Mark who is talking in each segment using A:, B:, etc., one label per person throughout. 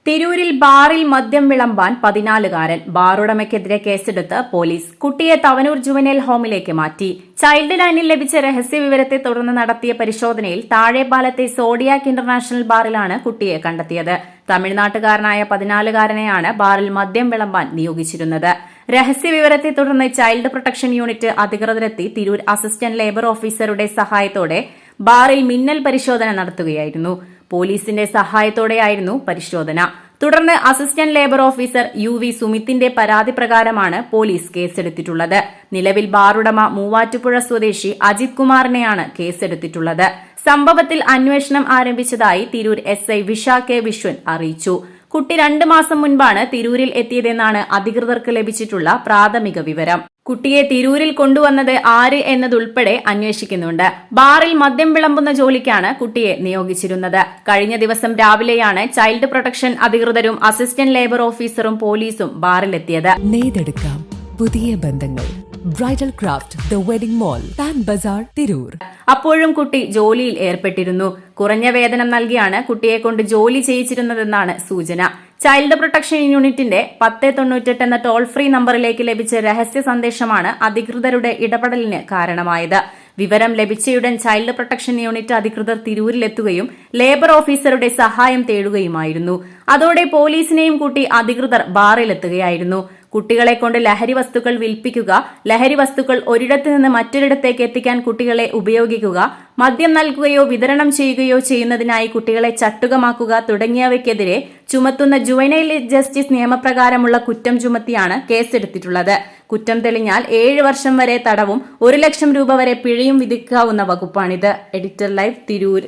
A: തിരൂരിൽ ബാറിൽ മദ്യം വിളമ്പാൻ 14-കാരൻ ബാറുടമയ്ക്കെതിരെ കേസെടുത്ത് പോലീസ്. കുട്ടിയെ തവനൂർ ജുവനൈൽ ഹോമിലേക്ക് മാറ്റി. ചൈൽഡ് ലൈനിൽ ലഭിച്ച രഹസ്യവിവരത്തെ തുടർന്ന് നടത്തിയ പരിശോധനയിൽ താഴെപ്പാലത്തെ സോഡിയാക് ഇന്റർനാഷണൽ ബാറിലാണ് കുട്ടിയെ കണ്ടെത്തിയത്. തമിഴ്നാട്ടുകാരനായ 14-കാരനെയാണ് ബാറിൽ മദ്യം വിളമ്പാൻ നിയോഗിച്ചിരുന്നത്. രഹസ്യവിവരത്തെ തുടർന്ന് ചൈൽഡ് പ്രൊട്ടക്ഷൻ യൂണിറ്റ് അധികൃതരെത്തി തിരൂർ അസിസ്റ്റന്റ് ലേബർ ഓഫീസറുടെ സഹായത്തോടെ ബാറിൽ മിന്നൽ പരിശോധന നടത്തുകയായിരുന്നു. പോലീസിന്റെ സഹായത്തോടെയായിരുന്നു പരിശോധന. തുടർന്ന് അസിസ്റ്റന്റ് ലേബർ ഓഫീസർ UV സുമിത്തിന്റെ പരാതി പ്രകാരമാണ് പോലീസ് കേസെടുത്തിട്ടുള്ളത്. നിലവിൽ ബാറുടമ മൂവാറ്റുപുഴ സ്വദേശി അജിത് കുമാറിനെയാണ് കേസെടുത്തിട്ടുള്ളത്. സംഭവത്തിൽ അന്വേഷണം ആരംഭിച്ചതായി തിരൂർ SI വിഷ K വിശ്വൻ അറിയിച്ചു. കുട്ടി 2 മാസം മുൻപാണ് തിരൂരിൽ എത്തിയതെന്നാണ് അധികൃതർക്ക് ലഭിച്ചിട്ടുള്ള പ്രാഥമിക വിവരം. കുട്ടിയെ തിരൂരിൽ കൊണ്ടുവന്നത് ആര് എന്നതുൾപ്പെടെ അന്വേഷിക്കുന്നുണ്ട്. ബാറിൽ മദ്യം വിളമ്പുന്ന ജോലിക്കാണ് കുട്ടിയെ നിയോഗിച്ചിരുന്നത്. കഴിഞ്ഞ ദിവസം രാവിലെയാണ് ചൈൽഡ് പ്രൊട്ടക്ഷൻ അധികൃതരും അസിസ്റ്റന്റ് ലേബർ ഓഫീസറും പോലീസും ബാറിലെത്തിയത്.
B: നെയ്തെടുക്കാം പുതിയ ബന്ധങ്ങൾ. Bridal craft the wedding mall, Pan Bazar, Tirur.
A: അപ്പോഴും കുട്ടി ജോലിയിൽ ഏർപ്പെട്ടിരുന്നു. കുറഞ്ഞ വേതനം നൽകിയാണ് കുട്ടിയെ കൊണ്ട് ജോലി ചെയ്യിച്ചിരുന്നതെന്നാണ് സൂചന. ചൈൽഡ് പ്രൊട്ടക്ഷൻ യൂണിറ്റിന്റെ 1098 എന്ന ടോൾ ഫ്രീ നമ്പറിലേക്ക് ലഭിച്ച രഹസ്യ സന്ദേശമാണ് അധികൃതരുടെ ഇടപെടലിന് കാരണമായത്. വിവരം ലഭിച്ചയുടൻ ചൈൽഡ് പ്രൊട്ടക്ഷൻ യൂണിറ്റ് അധികൃതർ തിരൂരിലെത്തുകയും ലേബർ ഓഫീസറുടെ സഹായം തേടുകയുമായിരുന്നു. അതോടെ പോലീസിനെയും കൂട്ടി അധികൃതർ ബാറിലെത്തുകയായിരുന്നു. കുട്ടികളെ കൊണ്ട് ലഹരി വസ്തുക്കൾ വിൽപ്പിക്കുക, ലഹരി വസ്തുക്കൾ ഒരിടത്ത് നിന്ന് മറ്റൊരിടത്തേക്ക് എത്തിക്കാൻ കുട്ടികളെ ഉപയോഗിക്കുക, മദ്യം നൽകുകയോ വിതരണം ചെയ്യുകയോ ചെയ്യുന്നതിനായി കുട്ടികളെ ചട്ടുകമാക്കുക തുടങ്ങിയവയ്ക്കെതിരെ ചുമത്തുന്ന ജുവനൈൽ ജസ്റ്റിസ് നിയമപ്രകാരമുള്ള കുറ്റം ചുമത്തിയാണ് കേസെടുത്തിട്ടുള്ളത്. കുറ്റം തെളിഞ്ഞാൽ 7 വർഷം വരെ തടവും 1 ലക്ഷം രൂപ വരെ പിഴയും വിധിക്കാവുന്ന വകുപ്പാണിത്. Editor live, Tirur.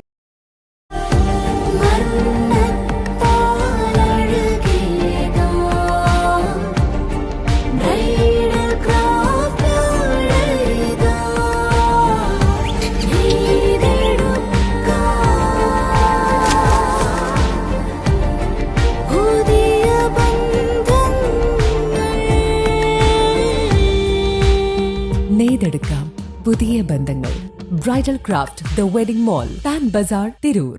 B: നെയ്തെടുക്കാം പുതിയ ബന്ധങ്ങൾ. Bridal craft the wedding mall, Pan Bazar, Tirur.